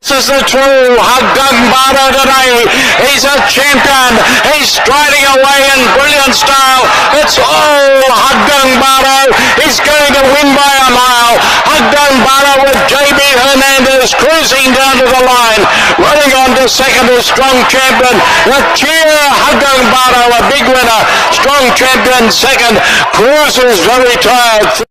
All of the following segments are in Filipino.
This is the true Haggang Baro today. He's a champion. He's striding away in brilliant style. It's all Haggang Baro. He's going to win by a mile. Haggang Baro with JB Hernandez cruising down to the line. Running on to second is Strong Champion. The cheer Haggang Baro, a big winner. Strong Champion second. Cruises very tired.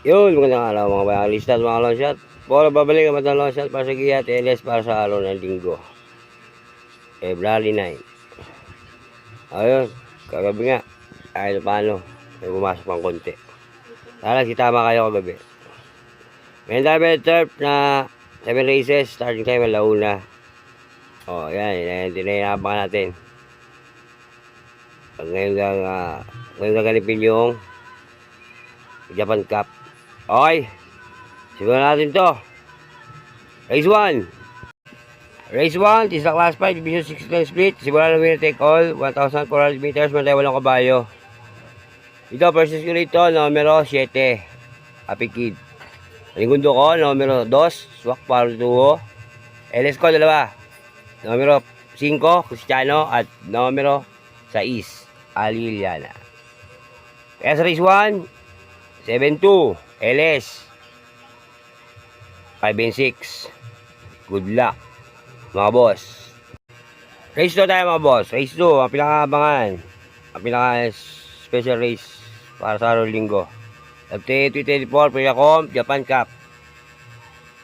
Yun, magandang araw mga bayalista at mga long shot. Puro babalik ang matang long shot para sa Gia TLS para sa araw ng linggo, February 9. Ayun, kagabi nga, kahit paano, may pumasok pang konti. Sana tama kayo kagabi. May dami turf na 7 races, starting time alauna. O, yan, tinahirapan natin. Ngayon gaganipin yung Japan Cup. Okay, simulan natin to. Race 1. Race 1, this is the class 5, division 16 split. Simulan na winner take all, 1,400 meters, matay 8 kabayo. Ito, versus ko rito, numero 7, Happy Kid. Linggundo ko, numero 2, Swak Parutuho. LS ko, 2, numero 5, Cristiano, at numero 6, Ali Liliana. Kaya sa race 1, 7-2, LS 5-6. Good luck mga boss. Race 2 tayo mga boss. Race 2, ang pinaka-abangan, ang pinaka-special race para sa araw linggo, FT 2024 Priacom Japan Cup.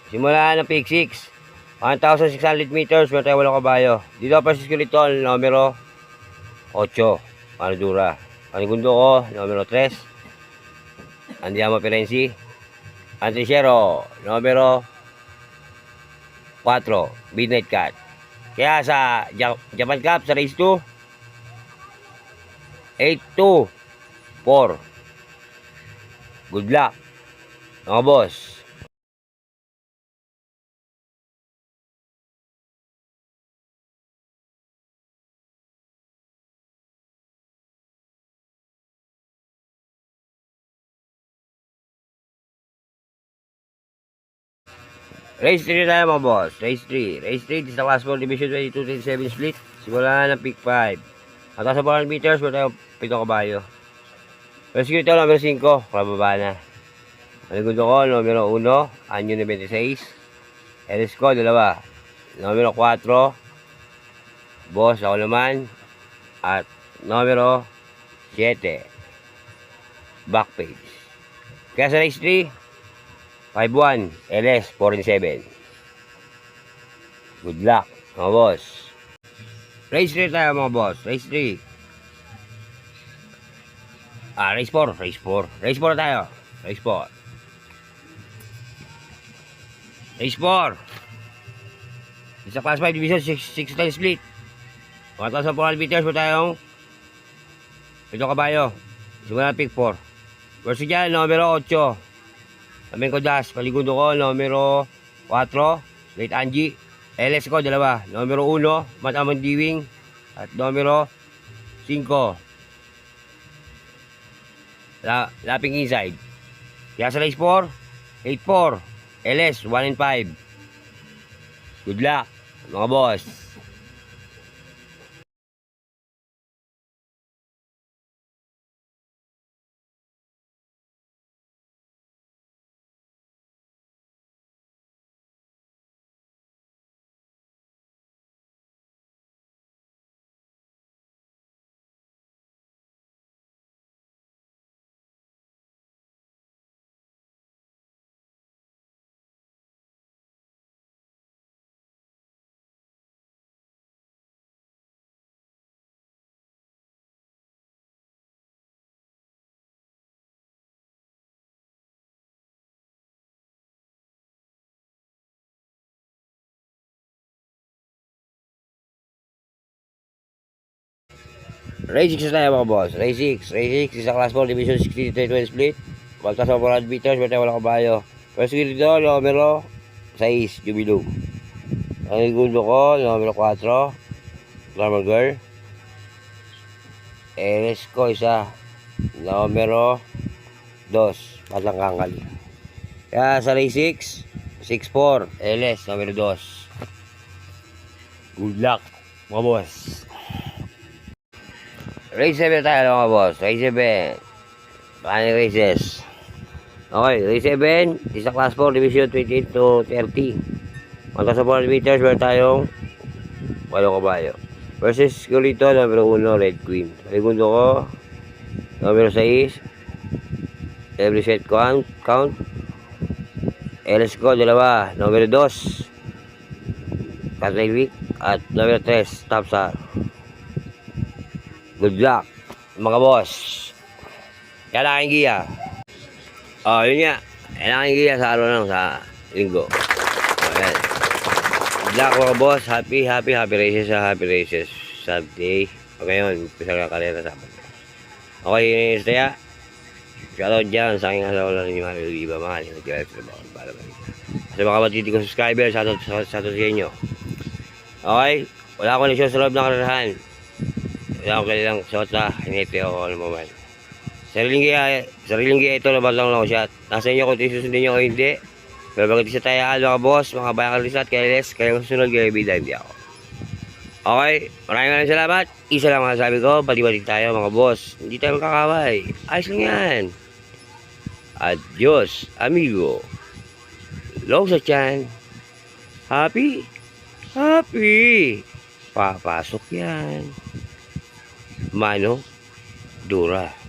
Simula ng pick 6, 1,600 meters, may tayo 8 kabayo. Dito pa si Skeleton, numero 8, Maradura. Panigundo ko, numero 3, Andiamo Perensi. Antisero, numero 4, Midnight Cat. Kaya sa Japan Cup, sa race 2, 8-2-4. Good luck mga boss. Race 3 tayo mga boss. Race 3. Race 3 is the class 4 division 22-27 split. Simula ng pick 5. Hanggang sa 400 meters, may tayo 7 kabayo. Race ito, numero 5. Kababa na. Maligundo ko, numero 1. Anyo 96. LS ko, 2. Numero 4. Boss, ako naman. At numero 7. Back page. Kaya sa race 3, 5-1, LS, 4-7. Good luck, mga boss. Race 3 tayo, mga boss. Race 3. Race 4. Race 4. Race 4 tayo. Race 4. Race 4. Isa class 5 division 6-10 split. 1,400 meters po tayong 7 kabayo. Simula pick 4. Verso dyan, numero 8. Amin ko dash, paligundo ko, numero 4, Late Angie. LS ko, 2, numero 1, Matamang Diwing, at numero 5, Lapping Inside. Kaya sa race 4, 8-4, LS, 1-5. Good luck, mga boss. Race 6 na tayo mga boss. Race 6. Race 6 is a class 4 division 60-20 split. Baltas sa 400 meters, bata wala kabayo. First gear dito, numero 6, Jubilog. Ang segundo ko, numero 4, Glamour Girl. LS ko isa, numero 2, Batang Kangkal. Kaya sa race 6, 6-4, LS, numero 2. Good luck, mga boss. Race 7 tayo mga boss. Race 7. Paano races? Okay, race 7. Isa class 4, division 28 to 30. Mata sa 400 meters, meron tayong 8 kabayo. Versus ko rito, numero 1, Red Queen. Segundo ko, numero 6. Every set count. LS ko, 2. Numero 2. Catray Week. At numero 3, Tapsar. Good luck, mga boss. Yan ang aking giya. Oh, yun nga. Yan ang aking giya sa araw lang sa linggo. Ayan. Good luck, mga boss. Happy races sa happy races. Saturday. O ngayon, pisa ka kalera sa akin. Okay, Istaya. Shoutout dyan sa aking asawa lang ni Mario Iba. Mahal. Nag-drive sa bawal. Para ba sa mga batiti ko subscriber, shoutout sa inyo. Okay. Wala akong lisyon sa loob ng karerahan. Wala ko kailang shot na hiniti ako ng moment. Sariling gaya ito, labas lang ako shot. Nasa inyo kung susundin nyo o hindi. Pero bakit isa tayo mga boss, mga bayang kalisat, kaya les, kaya susunod, kaya bida, hindi ako. Okay, maraming salamat. Isa lang masasabi ko, bati-bati tayo mga boss. Hindi tayo magkakaway. Ayos lang yan. Adios, amigo. Long sa tiyan. Happy? Papasok yan. Mano Dura.